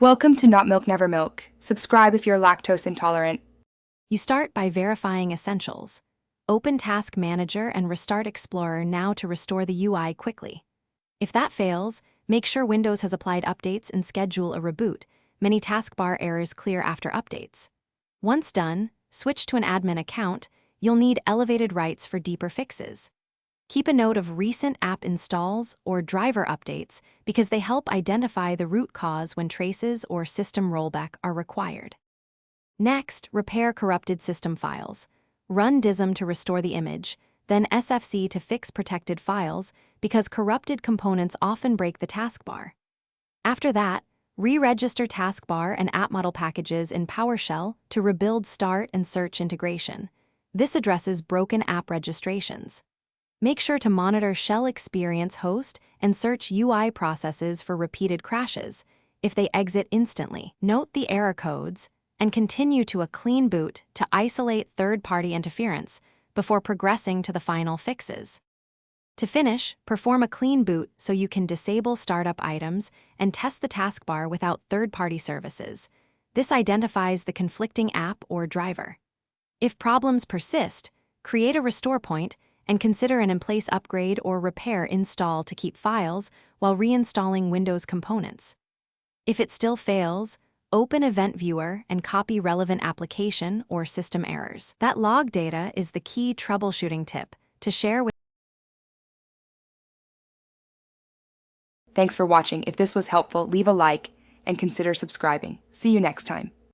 Welcome to Not Milk Never Milk. Subscribe if you're lactose intolerant. You start by verifying essentials. Open Task Manager and restart Explorer now to restore the UI quickly. If that fails, make sure Windows has applied updates and schedule a reboot. Many taskbar errors clear after updates. Once done, switch to an admin account. You'll need elevated rights for deeper fixes. Keep a note of recent app installs or driver updates because they help identify the root cause when traces or system rollback are required. Next, repair corrupted system files. Run DISM to restore the image, then SFC to fix protected files because corrupted components often break the taskbar. After that, re-register taskbar and app model packages in PowerShell to rebuild start and search integration. This addresses broken app registrations. Make sure to monitor shell experience host and search UI processes for repeated crashes. If they exit instantly, note the error codes and continue to a clean boot to isolate third-party interference before progressing to the final fixes. To finish, perform a clean boot so you can disable startup items and test the taskbar without third-party services. This identifies the conflicting app or driver. If problems persist, create a restore point and consider an in-place upgrade or repair install to keep files while reinstalling Windows components. If it still fails, open Event Viewer and copy relevant application or system errors. That log data is the key troubleshooting tip to share with. Thanks for watching. If this was helpful, leave a like and consider subscribing. See you next time.